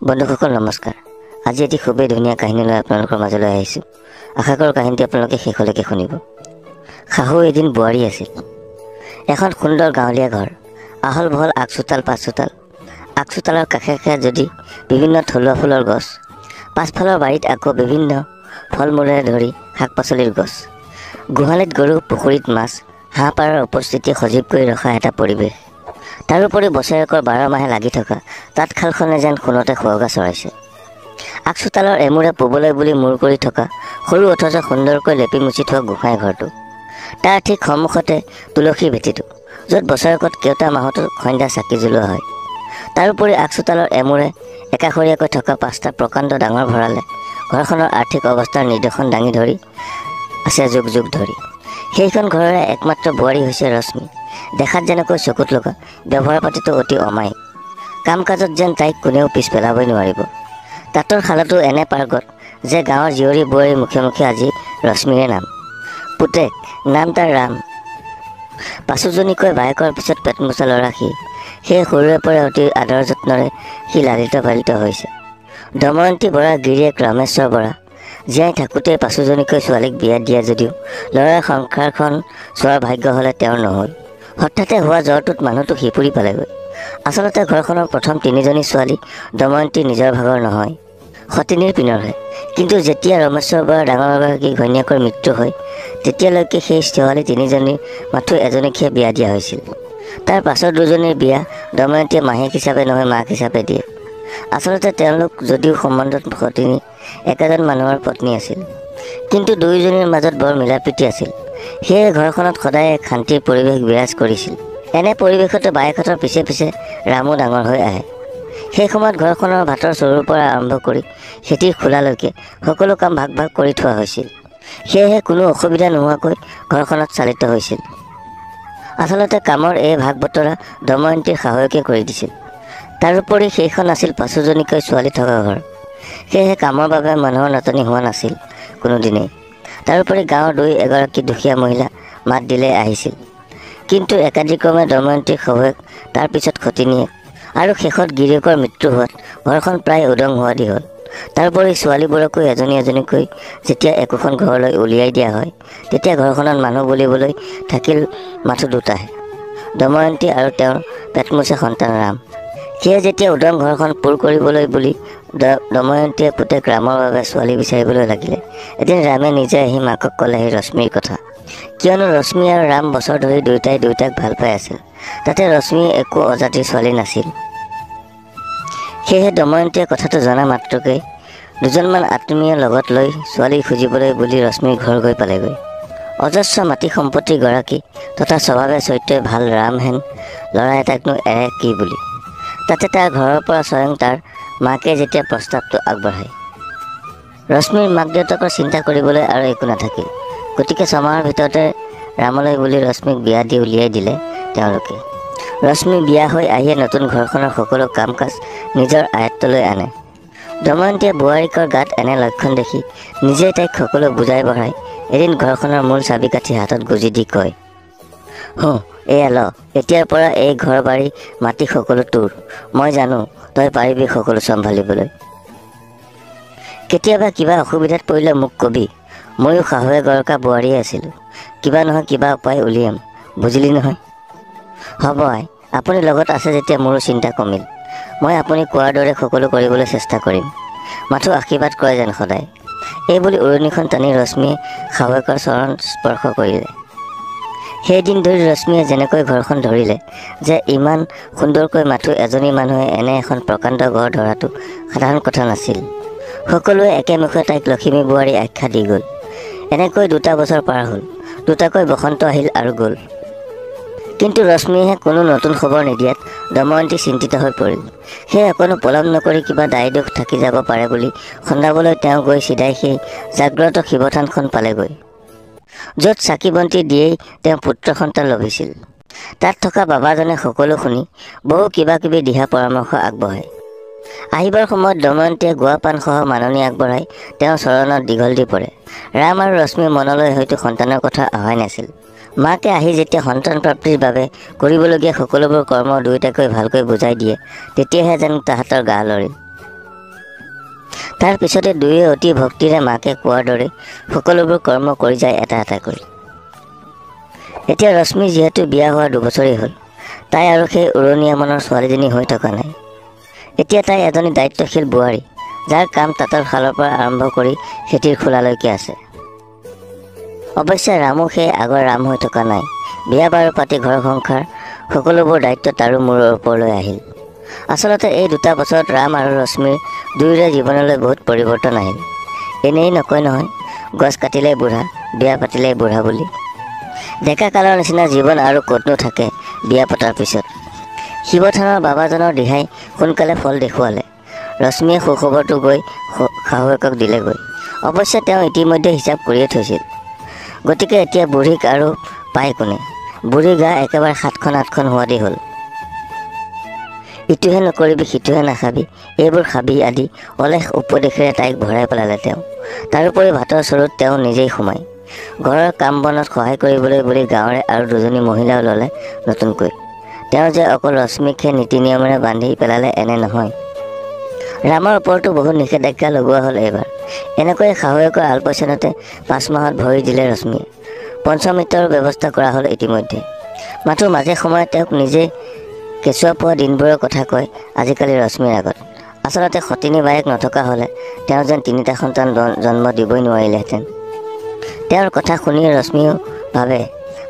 বন্ধুসকল নমস্কাৰ। আজি এটি খুবেই ধুনীয়া কাহিনী লৈ আপোনালোকৰ মাজলৈ আহিছোঁ। আশা কৰোঁ কাহিনীটো আপোনালোকে শেষলৈকে শুনিব। শাহু এদিন বোৱাৰী আছিল। এখন সুন্দৰ গাঁৱলীয়া ঘৰ, আহল বহল আগচোতাল পাছচোতাল। আগচোতালৰ কাষে কাষে যদি বিভিন্ন থলুৱা ফুলৰ গছ, পাছফালৰ বাৰীত আকৌ বিভিন্ন ফল মূলেৰে ধৰি শাক পাচলিৰ গছ। গোহালিত গৰু, পুখুৰীত মাছ, হাঁহ পাৰৰ উপস্থিতি সজীৱ কৰি ৰখা এটা পৰিৱেশ। তাৰোপৰি বছৰেকৰ 12 মাহে লাগি থকা তাঁতশালখনে যেন সোণতে সুৱগা চৰাইছে। আগচোতালৰ এমূৰে পূবলৈ বুলি মূৰ কৰি থকা সৰু অথচ সুন্দৰকৈ লেপি মুচি থোৱা গোঁসাই ঘৰটো, তাৰ ঠিক সন্মুখতে তুলসী ভেটিটো, য'ত বছৰেকত কেওটা মাহতো সন্ধ্যা চাকি জ্বলোৱা হয়। তাৰোপৰি আগচোতালৰ এমূৰে একাষৰীয়াকৈ থকা 5টা প্ৰকাণ্ড ডাঙৰ ভঁৰালে ঘৰখনৰ আৰ্থিক অৱস্থাৰ নিদৰ্শন দাঙি ধৰি আছে যুগ যুগ ধৰি। সেইখন ঘৰৰে একমাত্ৰ বোৱাৰী হৈছে ৰশ্মি। দেখাত যেনেকৈ চকুত লগা, ব্যৱহাৰ পাতিটো অতি অমায়িক। কাম কাজত যেন তাইক কোনেও পিছ পেলাবই নোৱাৰিব। তাঁতৰ শালতো এনে পাৰ্গত যে গাঁৱৰ জীয়ৰী বোৱাৰীৰ মুখে মুখে আজি ৰশ্মিৰে নাম। পুতেক, নাম তাৰ ৰাম। পাছোজনীকৈ বায়েকৰ পিছত পেটমোচা ল'ৰা সি। সেই সৰুৰে পৰা অতি আদৰ যত্নৰে সি লালিত পালিত হৈছে। দময়ন্তী বৰা গিৰিয়েক ৰামেশ্বৰ বৰা জীয়াই থাকোঁতেই পাছোজনীকৈ ছোৱালীক বিয়া দিয়া যদিও ল'ৰাৰ সংসাৰখন চোৱাৰ ভাগ্য হ'লে তেওঁৰ নহ'ল। হঠাতে হোৱা জ্বৰটোত মানুহটো সিপুৰি পালেগৈ। আচলতে ঘৰখনৰ প্ৰথম 3জনী ছোৱালী দময়ন্তী নিজৰ ভাগৰ নহয়, সতিনীৰ পিনৰহে। কিন্তু যেতিয়া ৰমেশ্বৰ বৰা ডাঙৰ এগৰাকী ঘৈণীয়েকৰ মৃত্যু হয়, তেতিয়ালৈকে সেই ছোৱালী 3জনীৰ মাথো এজনীকহে বিয়া দিয়া হৈছিল। তাৰ পাছৰ 2জনীৰ বিয়া দময়ন্তীয়ে মাহীয়েক হিচাপে নহয় মাক হিচাপে দিয়ে। আচলতে তেওঁলোক যদিও সম্বন্ধত সতিনী, একেজন মানুহৰ পত্নী আছিল, কিন্তু 2জনীৰ মাজত বৰ মিলাপ্ৰীতি আছিল। সেয়ে ঘৰখনত সদায় এক শান্তিৰ পৰিৱেশ বিৰাজ কৰিছিল। এনে পৰিৱেশতে বায়েকহঁতৰ পিছে পিছে ৰামো ডাঙৰ হৈ আহে। সেই সময়ত ঘৰখনৰ ভাতৰ চৰুৰ পৰা আৰম্ভ কৰি খেতিৰ খোলালৈকে সকলো কাম ভাগ ভাগ কৰি থোৱা হৈছিল। সেয়েহে কোনো অসুবিধা নোহোৱাকৈ ঘৰখনত চালিত হৈছিল। আচলতে কামৰ এই ভাগ বতৰা দময়ন্তীৰ শাহুৱেকে কৰি দিছিল। তাৰোপৰি সেইখন আছিল পাছোজনীকৈ ছোৱালী থকা ঘৰ। সেয়েহে কামৰ বাবে মানুহৰ নাটনি হোৱা নাছিল কোনোদিনেই। তাৰোপৰি গাঁৱৰ 2-এগৰাকী দুখীয়া মহিলা মাত দিলে আহিছিল। কিন্তু একাদিক্ৰমে দময়ন্তীৰ শাহুৱেক, তাৰ পিছত সতিনীয়ে, আৰু শেষত গিৰিয়েকৰ মৃত্যু হোৱাত ঘৰখন প্ৰায় উদং হোৱা দি হ'ল। তাৰোপৰি ছোৱালীবোৰকো এজনী এজনীকৈ যেতিয়া একোখন ঘৰলৈ উলিয়াই দিয়া হয়, তেতিয়া ঘৰখনত মানুহ বুলিবলৈ থাকিল মাথো 2টাহে, দময়ন্তী আৰু তেওঁৰ পেটমোচা সন্তান ৰাম। সেয়ে যেতিয়া উদং ঘৰখন পূৰ কৰিবলৈ বুলি দময়ন্তীয়ে পুতেক ৰামৰ বাবে ছোৱালী বিচাৰিবলৈ লাগিলে, এদিন ৰামে নিজে আহি মাকক ক'লেহি ৰশ্মিৰ কথা। কিয়নো ৰশ্মি আৰু ৰাম বছৰ ধৰি দুয়োটাই দুয়োটাক ভাল পাই আছিল। তাতে ৰশ্মি একো অজাতিৰ ছোৱালী নাছিল। সেয়েহে দময়ন্তীয়ে কথাটো জনা মাত্ৰকেই 2জনমান আত্মীয় লগত লৈ ছোৱালী খুজিবলৈ বুলি ৰশ্মিৰ ঘৰ গৈ পালেগৈ। অজস্ৰ মাটি সম্পত্তিৰ গৰাকী তথা স্বভাৱে চৰিত্ৰই ভাল ৰাম হেন ল'ৰা এটাকনো এৰে কি বুলি। তাতে তাৰ ঘৰৰ পৰা স্বয়ং তাৰ মাকে যেতিয়া প্ৰস্তাৱটো আগবঢ়ায়, ৰশ্মিৰ মাক দেউতাকৰ চিন্তা কৰিবলৈ আৰু একো নাথাকিল। গতিকে 6 মাহৰ ভিতৰতে ৰামলৈ বুলি ৰশ্মিক বিয়া দি উলিয়াই দিলে তেওঁলোকে। ৰশ্মি বিয়া হৈ আহিয়ে নতুন ঘৰখনৰ সকলো কাম কাজ নিজৰ আয়ত্তলৈ আনে। দময়ন্তীয়ে বোৱাৰীকৰ গাত এনে লক্ষণ দেখি নিজেই তাইক সকলো বুজাই বঢ়াই এদিন ঘৰখনৰ মূল চাবিকাঠি হাতত গুজি দি কয়, এয়া ল, এতিয়াৰ পৰা এই ঘৰ বাৰী মাটি সকলো তোৰ। মই জানো তই পাৰিবি সকলো চম্ভালিবলৈ। কেতিয়াবা কিবা অসুবিধাত পৰিলে মোক কবি। ময়ো শাহুৱে গৰকা বোৱাৰীয়ে আছিলোঁ। কিবা নহয় কিবা উপায় উলিয়াম, বুজিলি নহয়? হ'ব আই, আপুনি লগত আছে যেতিয়া মোৰো চিন্তা কমিল। মই আপুনি কোৱাৰ দৰে সকলো কৰিবলৈ চেষ্টা কৰিম। মাথো আশীৰ্বাদ কৰে যেন সদায়। এইবুলি উৰণিখন টানি ৰশ্মিয়ে শাহুৱেকৰ চৰণ স্পৰ্শ কৰিলে। সেইদিন ধৰি ৰশ্মিয়ে যেনেকৈ ঘৰখন ধৰিলে যে ইমান সুন্দৰকৈ মাথো এজনী মানুহে এনে এখন প্ৰকাণ্ড ঘৰ ধৰাটো সাধাৰণ কথা নাছিল। সকলোৱে একেমুখে তাইক লখিমী বোৱাৰী আখ্যা দি গ'ল। এনেকৈ 2টা বছৰ পাৰ হ'ল। 2টাকৈ বসন্ত আহিল আৰু গ'ল। কিন্তু ৰশ্মিয়েহে কোনো নতুন খবৰ নিদিয়াত দময়ন্তী চিন্তিত হৈ পৰিল। সেয়ে অকণো পলম নকৰি কিবা দায় দোষ থাকি যাব পাৰে বুলি খন্দাবলৈ তেওঁ গৈ চিধাই সেই জাগ্ৰত শিৱথানখন পালেগৈ, য'ত চাকি বন্তি দিয়েই তেওঁ পুত্ৰ সন্তান লভিছিল। তাত থকা বাবাজনে সকলো শুনি বহু কিবা কিবি দিহা পৰামৰ্শ আগবঢ়ায়। আহিবৰ সময়ত দময়ন্তীয়ে গুৱা পাণসহ মাননি আগবঢ়াই তেওঁৰ চৰণত দীঘল দি পৰে। ৰাম আৰু ৰশ্মিৰ মনলৈ হয়তো সন্তানৰ কথা অহাই নাছিল। মাকে আহি যেতিয়া সন্তান প্ৰাপ্তিৰ বাবে কৰিবলগীয়া সকলোবোৰ কৰ্ম দুয়োটাকৈ ভালকৈ বুজাই দিয়ে, তেতিয়াহে যেন তাহাঁতৰ গা লৰিল। তাৰ পিছতে দুয়ে অতি ভক্তিৰে মাকে কোৱাৰ দৰে সকলোবোৰ কৰ্ম কৰি যায় এটা এটা কৰি। এতিয়া ৰশ্মি যিহেতু বিয়া হোৱাৰ 2 বছৰেই হ'ল, তাই আৰু সেই উৰণীয়া মনৰ ছোৱালীজনী হৈ থকা নাই। এতিয়া তাই এজনী দায়িত্বশীল বোৱাৰী, যাৰ কাম তাঁতৰ শালৰ পৰা আৰম্ভ কৰি খেতিৰ খোলালৈকে আছে। অৱশ্যে ৰামো সেই আগৰ ৰাম হৈ থকা নাই। বিয়া বাৰু পাতি ঘৰ সংসাৰ সকলোবোৰ দায়িত্ব তাৰো মূৰৰ ওপৰলৈ আহিল। আচলতে এই 2 বছৰত ৰাম আৰু ৰশ্মিৰ দুয়োৰে জীৱনলৈ বহুত পৰিৱৰ্তন আহিল। এনেই নকয় নহয়, গছ কাটিলে বুঢ়া, বিয়া পাতিলে বুঢ়া বুলি। ডেকা কালৰ নিচিনা জীৱন আৰু ক'তনো থাকে বিয়া পতাৰ পিছত। শিৱথানৰ বাবাজনৰ দিহাই সোনকালে ফল দেখুৱালে। ৰশ্মিয়ে সুখবৰটো গৈ শাহুৱেকক দিলেগৈ। অৱশ্যে তেওঁ ইতিমধ্যে হিচাপ কৰিয়ে থৈছিল। গতিকে এতিয়া বুঢ়ীক আৰু পায় কোনে? বুঢ়ী গা একেবাৰে 7খন-8খন হোৱাদি হ'ল। ইটোহে নকৰিবি, সিটোহে নাখাবি, এইবোৰ খাবি আদি অলেখ উপদেশেৰে তাইক ভৰাই পেলালে তেওঁ। তাৰোপৰি ভাতৰ চৰুত তেওঁ নিজেই সোমায়। ঘৰৰ কাম বনত সহায় কৰিবলৈ বুলি গাঁৱৰে আৰু 2জনী মহিলাও ল'লে নতুনকৈ। তেওঁ যে অকল ৰশ্মিকহে নীতি নিয়মেৰে বান্ধি পেলালে এনে নহয়। ৰামৰ ওপৰতো বহুত নিষেধাজ্ঞা লগোৱা হ'ল এইবাৰ। এনেকৈয়ে শাহুৱেকৰ আলপৈচানতে 5 মাহত ভৰি দিলে ৰশ্মিয়ে। পঞ্চমৃত্যৰ ব্যৱস্থা কৰা হ'ল ইতিমধ্যে। মাথো মাজে সময়ে তেওঁক নিজে কেঁচুৱা পোৱা দিনবোৰৰ কথা কয় আজিকালি ৰশ্মিৰ আগত। আচলতে সতিনী বায়েক নথকা হ'লে তেওঁ যেন 3টা সন্তান জন্ম দিবই নোৱাৰিলেহেঁতেন। তেওঁৰ কথা শুনি ৰশ্মিয়েও ভাবে,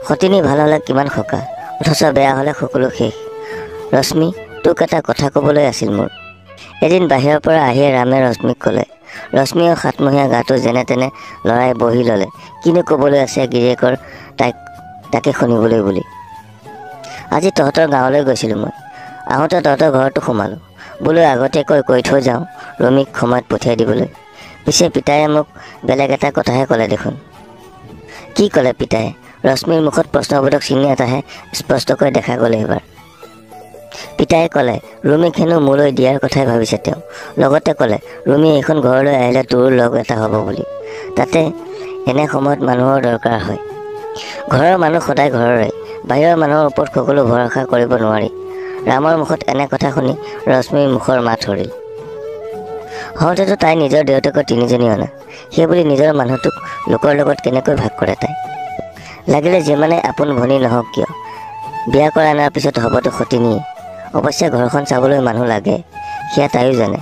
সতিনী ভাল হ'লে কিমান সকাহ, অথচ বেয়া হ'লে সকলো শেষ। ৰশ্মি, তোক এটা কথা ক'বলৈ আছিল মোৰ। এদিন বাহিৰৰ পৰা আহিয়ে ৰামে ৰশ্মিক ক'লে। ৰশ্মিয়েও 7মহীয়া গাটো যেনে তেনে লৰাই বহি ল'লে। কিনো ক'বলৈ আছে গিৰিয়েকৰ তাকে শুনিবলৈ বুলি। আজি তহঁতৰ গাঁৱলৈ গৈছিলোঁ মই। আহোঁতে তহঁতৰ ঘৰতো সোমালোঁ। বোলো আগতীয়াকৈ কৈ থৈ যাওঁ ৰমিক সময়ত পঠিয়াই দিবলৈ। পিছে পিতায়ে মোক বেলেগ এটা কথাহে ক'লে দেখোন। কি ক'লে পিতায়ে? ৰশ্মিৰ মুখত প্ৰশ্নবোধক চিন এটাহে স্পষ্টকৈ দেখা গ'ল এইবাৰ। পিতায়ে ক'লে, ৰুমিক হেনো মোলৈ দিয়াৰ কথাই ভাবিছে তেওঁ। লগতে ক'লে, ৰুমি এইখন ঘৰলৈ আহিলে তোৰ লগ এটা হ'ব বুলি। তাতে এনে সময়ত মানুহৰ দৰকাৰ হয়। ঘৰৰ মানুহ সদায় ঘৰৰে, বাহিৰৰ মানুহৰ ওপৰত সকলো ভৰসা কৰিব নোৱাৰি। ৰামৰ মুখত এনে কথা শুনি ৰশ্মিৰ মুখৰ মাত সৰিল। হওঁতেতো তাই নিজৰ দেউতাকৰ 3জনী অনা, সেইবুলি নিজৰ মানুহটোক লোকৰ লগত কেনেকৈ ভাগ কৰে তাই? লাগিলে যিমানে আপোন ভনী নহওক কিয়, বিয়া কৰা অনাৰ পিছত হ'বতো সতিনীয়ে। অৱশ্যে ঘৰখন চাবলৈ মানুহ লাগে, সেয়া তাইও জানে।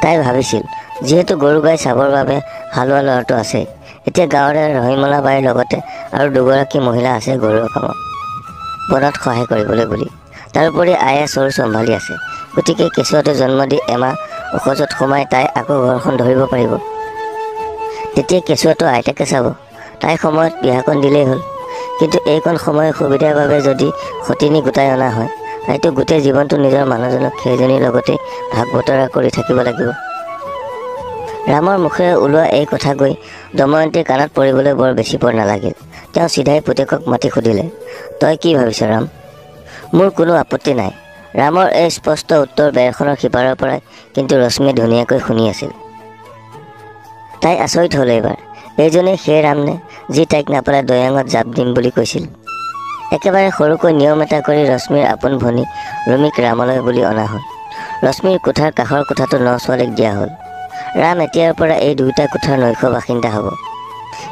তাই ভাবিছিল, যিহেতু গৰু গাই চাবৰ বাবে হালোৱা ল'ৰাটো আছে, এতিয়া গাঁৱৰে ৰহিমলা বাৰীৰ লগতে আৰু 2গৰাকী মহিলা আছে ঘৰুৱা কামত বনত সহায় কৰিবলৈ বুলি। তাৰোপৰি আয়ে চৰু চম্ভালি আছে। গতিকে কেঁচুৱাটো জন্ম দি এমাহ অসজত সোমাই তাই আকৌ ঘৰখন ধৰিব পাৰিব। তেতিয়া কেঁচুৱাটো আইতাকে চাব। তাই সময়ত বিয়াখন দিলেই হ'ল। কিন্তু এইকণ সময়ৰ সুবিধাৰ বাবে যদি সতিনী গোটাই অনা হয়, তাইতো গোটেই জীৱনটো নিজৰ মানুহজনক সেইজনীৰ লগতে ভাগ বতৰা কৰি থাকিব লাগিব। ৰামৰ মুখেৰে ওলোৱা এই কথা গৈ দময়ন্তীৰ কাণত পৰিবলৈ বৰ বেছি পৰ নালাগিল। তেওঁ চিধাই পুতেকক মাতি সুধিলে, তই কি ভাবিছ ৰাম? মোৰ কোনো আপত্তি নাই। ৰামৰ এই স্পষ্ট উত্তৰ বেৰখনৰ সিপাৰৰ পৰাই কিন্তু ৰশ্মিয়ে ধুনীয়াকৈ শুনি আছিল। তাই আচৰিত হ'ল এইবাৰ। এইজনেই সেই ৰামনে যি তাইক নাপালে দৈয়াঙত জাপ দিম বুলি কৈছিল। একেবাৰে সৰুকৈ নিয়ম এটা কৰি ৰশ্মিৰ আপোন ভনী ৰুমিক ৰামলৈ বুলি অনা হ'ল। ৰশ্মিৰ কোঠাৰ কাষৰ কোঠাটো 9 ছোৱালীক দিয়া হ'ল। ৰাম এতিয়াৰ পৰা এই 2টা কোঠাৰ নৈশ বাসিন্দা হ'ব।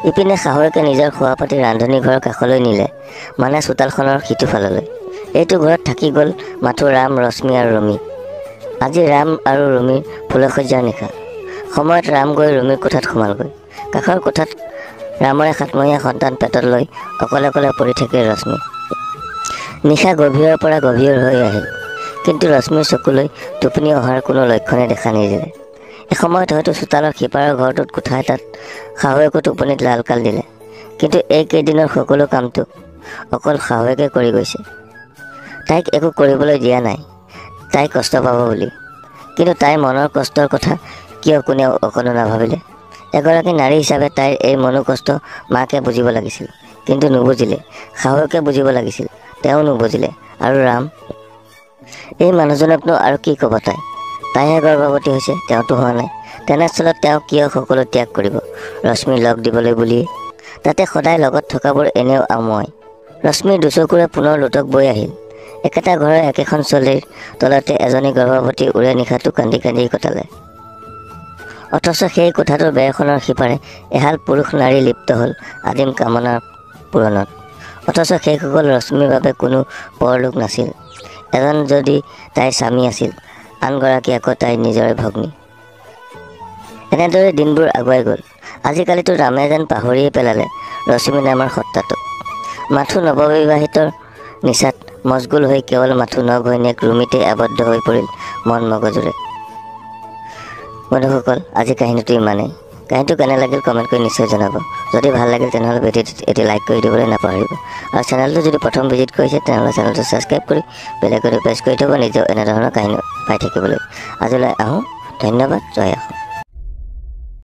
ইপিনে শাহুৱেকে নিজৰ খোৱাপাতি ৰান্ধনি ঘৰৰ কাষলৈ নিলে, মানে চোতালখনৰ সিটো ফাললৈ। এইটো ঘৰত থাকি গ'ল মাথো ৰাম, ৰশ্মি আৰু ৰুমি। আজি ৰাম আৰু ৰুমিৰ ফুলসজ্জাৰ নিশা। সময়ত ৰাম গৈ ৰুমিৰ কোঠাত সোমালগৈ। কাষৰ কোঠাত ৰামৰে 7মহীয়া সন্তান পেটত লৈ অকলে অকলে পৰি থাকিল ৰশ্মি। নিশা গভীৰৰ পৰা গভীৰ হৈ আহিল, কিন্তু ৰশ্মিৰ চকুলৈ টোপনি অহাৰ কোনো লক্ষণে দেখা নিদিলে। এসময়ত হয়তো চোতালৰ সিপাৰৰ ঘৰটোত কোঠা এটাত শাহুৱেকো টোপনিত লালকাল দিলে। কিন্তু এইকেইদিনৰ সকলো কামটো অকল শাহুৱেকে কৰি গৈছে। তাইক একো কৰিবলৈ দিয়া নাই, তাই কষ্ট পাব বুলি। কিন্তু তাইৰ মনৰ কষ্টৰ কথা কিয় কোনেও অকণো নাভাবিলে? এগৰাকী নাৰী হিচাপে তাইৰ এই মনোকষ্ট মাকে বুজিব লাগিছিল, কিন্তু নুবুজিলে। শাহুৱেকে বুজিব লাগিছিল, তেওঁ নুবুজিলে। আৰু ৰাম, এই মানুহজনকনো আৰু কি ক'ব তাইহে গৰ্ভৱতী হৈছে, তেওঁতো হোৱা নাই। তেনেস্থলত তেওঁ কিয় সকলো ত্যাগ কৰিব ৰশ্মিৰ লগ দিবলৈ বুলিয়ে? তাতে সদায় লগত থকাবোৰ এনেও আমুৱাই। ৰশ্মিৰ দুচকুৰে পুনৰ লোটক বৈ আহিল। একেটা ঘৰৰ একেখন চলীৰ তলতে এজনী গৰ্ভৱতী উৰে নিশাটো কান্দি কান্দি কটালে। অথচ সেই কোঠাটোৰ বেৰখনৰ সিপাৰে এহাল পুৰুষ নাৰী লিপ্ত হ'ল আদিম কামনাৰ পূৰণত। অথচ সেইসকল ৰশ্মিৰ বাবে কোনো পৰলোক নাছিল। এজন যদি তাইৰ স্বামী আছিল, আনগৰাকী আকৌ তাইৰ নিজৰে ভগ্নী। এনেদৰে দিনবোৰ আগুৱাই গ'ল। আজিকালিতো ৰামে যেন পাহৰিয়ে পেলালে ৰশ্মি নামৰ সত্তাটো। মাথো নৱবিবাহিতৰ নিচাত মচগুল হৈ কেৱল মাথো ন ঘৈণীয়েক ৰুমিতে আবদ্ধ হৈ পৰিল মন মগজুৰে। বন্ধুসকল, আজি কাহিনীটো ইমানেই। কাহিনীটো কেনে লাগিল কমেণ্ট কৰি নিশ্চয় জনাব। যদি ভাল লাগিল তেনেহ'লে ভিডিঅ'টোত এটি লাইক কৰি দিবলৈ নাপাহৰিব। আৰু চেনেলটো যদি প্ৰথম ভিজিট কৰিছে তেনেহ'লে চেনেলটো ছাবস্ক্ৰাইব কৰি বেল আইকনটো প্ৰেছ কৰি থ'ব নিজেও এনেধৰণৰ কাহিনী পাই থাকিবলৈ। আজিলৈ আহোঁ। ধন্যবাদ। জয় অসম।